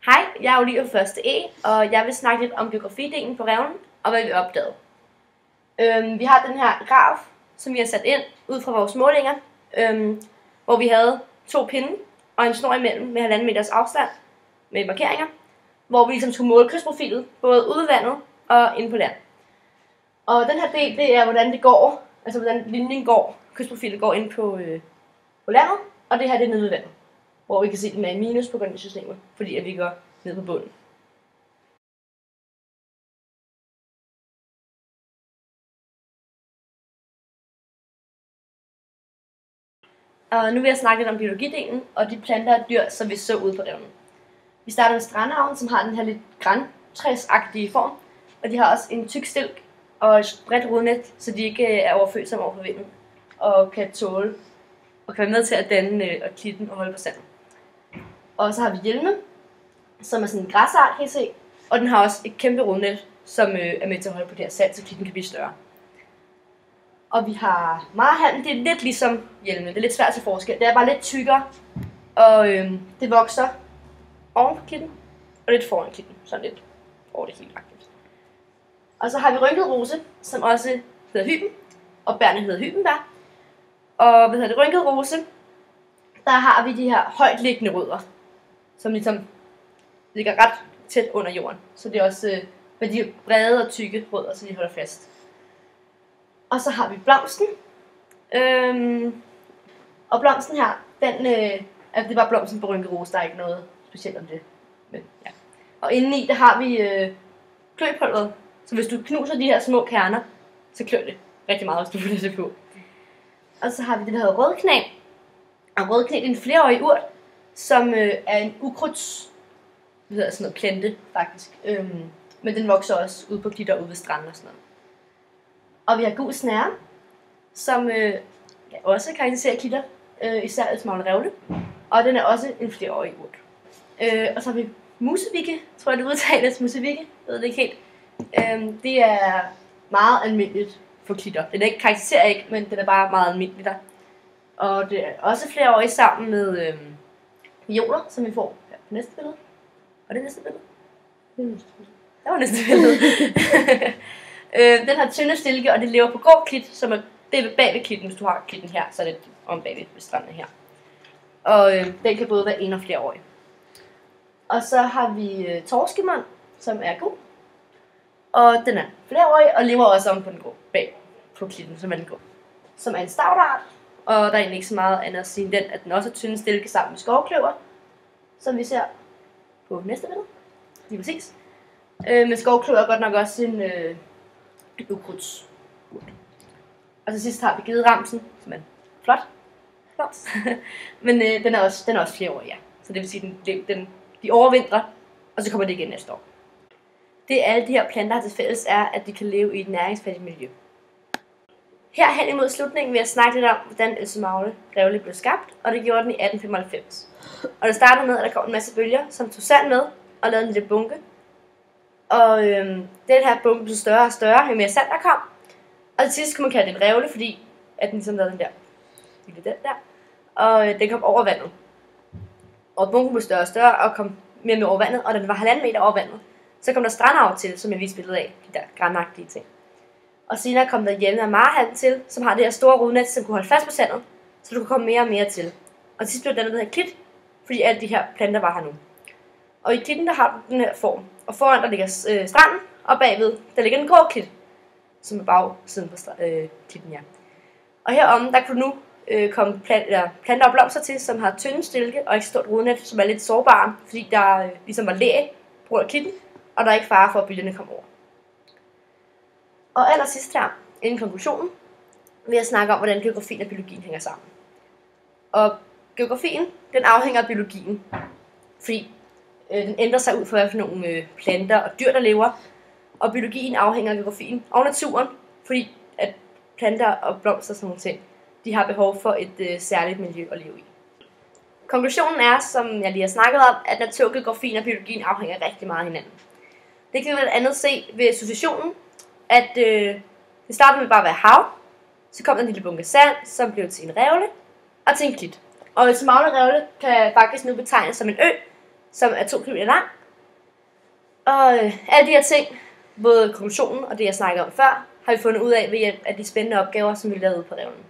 Hej, jeg er Olivia fra 1. E, og jeg vil snakke lidt om geografidelen på Revlen og hvad vi opdagede. Vi har den her graf, som vi har sat ind ud fra vores målinger, hvor vi havde 2 pinde og en snor imellem med 1,5 meters afstand med markeringer, hvor vi ligesom skulle måle kystprofilet både ude i vandet og inde på land. Og den her del, det er hvordan det går, altså hvordan linjen går, kystprofilet går ind på landet, og det her det er nede ved vandet, hvor vi kan se den er i minus på grund af systemet, fordi at vi går ned på bunden. Og nu vil jeg snakke lidt om biologidelen og de planter og dyr, som vi så ude på revnen. Vi starter med strandarven, som har den her lidt grantræsagtige form, og de har også en tyk stilk og et bredt rodnet, så de ikke er overfølsomme over for vinden, og kan tåle og kan være med til at danne og klitten og holde på sanden. Og så har vi hjelme, som er sådan en græsart, kan I se, og den har også et kæmpe rodnet, som er med til at holde på det her sand, så klitten kan blive større. Og vi har marhalm, det er lidt ligesom hjelmene, det er lidt svært til forskel, det er bare lidt tykkere, og det vokser oven på klitten, og lidt foran klitten, sådan lidt over det hele agtigt. Og så har vi rynket rose, som også hedder hyben, og bærene hedder hybenbær. Og hvad hedder det, rynket rose, der har vi de her højtliggende rødder, som ligesom ligger ret tæt under jorden. Så det er også med de brede og tykke rødder, så de holder fast. Og så har vi blomsten. Og blomsten her, den, det er bare blomsten på rynket rose, der er ikke noget specielt om det. Men, ja. Og indeni, der har vi kløpulveret. Så hvis du knuser de her små kerner, så klør det rigtig meget, hvis du får det på. Og så har vi den her rødknæ. Og rødknæ er en flerårig urt, som er en ukrudts, sådan noget plante faktisk. Men den vokser også ude på klitter ude ved stranden og sådan noget. Og vi har gul snære, som også karakteriserer klitter, især et smagle revle. Og den er også en flerårig urt. Og så har vi musevikke, tror jeg det udtales, musevikke, jeg ved det ikke helt. Det er meget almindeligt for klitter. Den karakteriserer ikke, men den er bare meget almindelig der. Og det er også flerårig sammen med violer, som vi får her på næste billede. Og det næste billede? Det var næste billede. Den har tynde stilke, og det lever på grå klit, som er det bag ved klitten. Hvis du har klitten her, så er det om bag ved stranden her. Og den kan både være en og flerårig. Og så har vi torskemund, som er god. Og den er flerårig og lever også om på den grå bag på klitten, som er den grå. Som er en stavtart, og der er egentlig ikke så meget andet at sige end den, at den også er tynde stilke sammen med skovkløver, som vi ser på næste billede. Lige præcis. Men skovkløver er godt nok også en ukrudts. Og til sidst har vi gederamsen, som er flot. Men den er også flerårig, ja. Så det vil sige, at de overvintrer, og så kommer det igen næste år. Det alle de her planter har til fælles er, at de kan leve i et næringsfattigt miljø. Her hen imod slutningen vil jeg snakke lidt om, hvordan Else Magle Revle blev skabt, og det gjorde den i 1895. Og det startede med, at der kom en masse bølger, som tog sand med og lavede en lille bunke. Og den her bunke blev større og større, jo mere sand der kom. Og til sidst kunne man kalde det en revle, fordi at den ligesom lavede den der. Og den kom over vandet. Og bunken blev større og større og kom mere over vandet, og da den var 1,5 meter over vandet, så kom der strandarv til, som jeg viste billedet af, de der granagtige ting. Og senere kom der hjelme og marhalm til, som har det her store rodnet, som kunne holde fast på sandet, så du kunne komme mere og mere til. Og til sidst blev den her klit, fordi alle de her planter var her nu. Og i klitten der har du den her form, og foran der ligger stranden, og bagved der ligger en grå klit, som er bagsiden på klitten, ja. Og herom der kunne nu komme planter og blomster til, som har tynde stilke og et stort rodnet, som er lidt sårbare, fordi der ligesom var læ på grund af klitten, og der er ikke fare for, at bølgerne kommer over. Og allersidst her, inden konklusionen, vil jeg snakke om, hvordan geografien og biologien hænger sammen. Og geografien, den afhænger af biologien, fordi den ændrer sig ud fra, hvad for nogle planter og dyr, der lever. Og biologien afhænger af geografien og naturen, fordi at planter og blomster og sådan nogle ting, de har behov for et særligt miljø at leve i. Konklusionen er, som jeg lige har snakket om, at naturgeografien og biologien afhænger rigtig meget af hinanden. Det kan vi blandt andet se ved associationen, at det startede med bare at være hav, så kom der en lille bunke sand, som blev til en revle og til en klit. Og Else Magle Revle kan faktisk nu betegnes som en ø, som er 2 km lang, Og alle de her ting, både konklusionen og det, jeg snakkede om før, har vi fundet ud af ved hjælp af de spændende opgaver, som vi lavede ude på revnen.